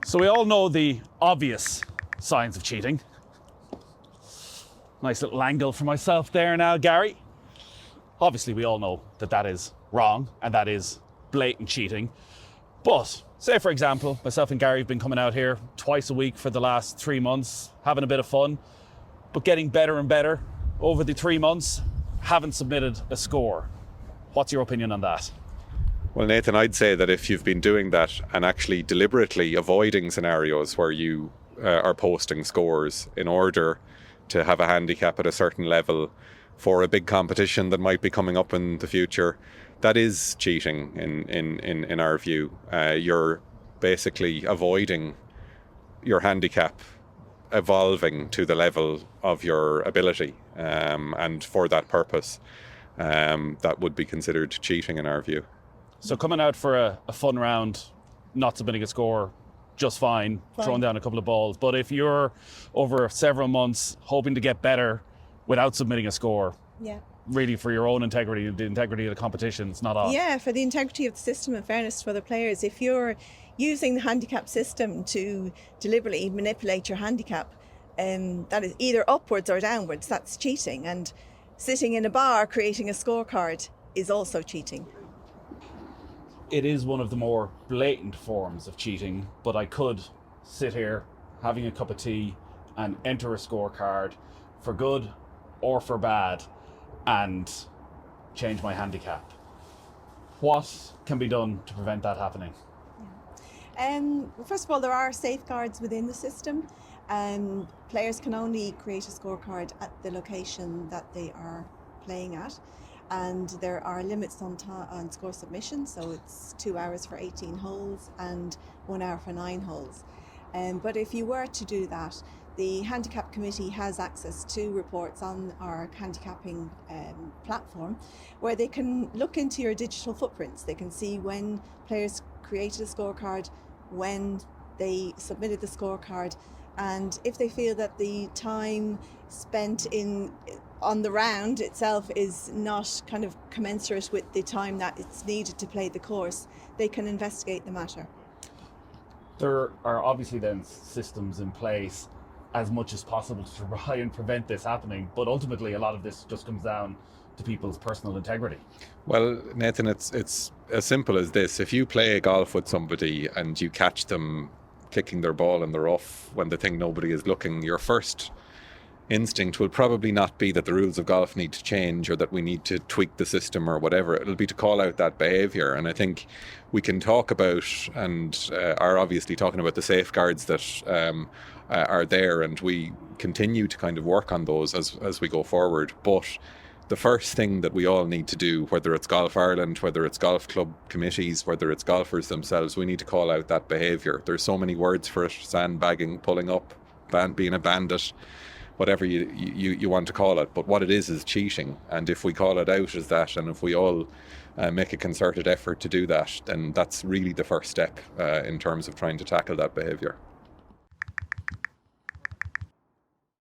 So we all know the obvious signs of cheating. Nice little angle for myself there now, Gary. Obviously, we all know that that is wrong and that is blatant cheating. But say, for example, myself and Gary have been coming out here twice a week for the last 3 months, having a bit of fun, but getting better and better over the 3 months, haven't submitted a score. What's your opinion on that? Well, Nathan, I'd say that if you've been doing that and actually deliberately avoiding scenarios where you are posting scores in order to have a handicap at a certain level for a big competition that might be coming up in the future, that is cheating in our view. You're basically avoiding your handicap evolving to the level of your ability, and for that purpose, that would be considered cheating in our view. So coming out for a fun round, not submitting a score, just fine, throwing down a couple of balls. But if you're over several months hoping to get better without submitting a score, really for your own integrity, the integrity of the competition, it's not on. Yeah, for the integrity of the system and fairness for the players. If you're using the handicap system to deliberately manipulate your handicap, that is either upwards or downwards, that's cheating. And sitting in a bar creating a scorecard is also cheating. It is one of the more blatant forms of cheating, but I could sit here having a cup of tea and enter a scorecard for good or for bad and change my handicap. What can be done to prevent that happening? First of all, there are safeguards within the system. Players can only create a scorecard at the location that they are playing at. And there are limits on score submission, so it's 2 hours for 18 holes and 1 hour for 9 holes. But if you were to do that, the Handicap Committee has access to reports on our handicapping platform where they can look into your digital footprints. They can see when players created a scorecard, when they submitted the scorecard, and if they feel that the time spent on the round itself is not kind of commensurate with the time that it's needed to play the course, they can investigate the matter. There are obviously then systems in place as much as possible to try and prevent this happening, but ultimately a lot of this just comes down to people's personal integrity. Well, Nathan, it's as simple as this. If you play golf with somebody and you catch them kicking their ball in the rough when they think nobody is looking, your first instinct will probably not be that the rules of golf need to change or that we need to tweak the system or whatever. It'll be to call out that behaviour. And I think we can talk about and are obviously talking about the safeguards that are there, and we continue to kind of work on those as we go forward. But the first thing that we all need to do, whether it's Golf Ireland, whether it's golf club committees, whether it's golfers themselves, we need to call out that behaviour. There's so many words for it: sandbagging, pulling up, being a bandit, whatever you want to call it. But what it is cheating. And if we call it out as that, and if we all make a concerted effort to do that, then that's really the first step in terms of trying to tackle that behaviour.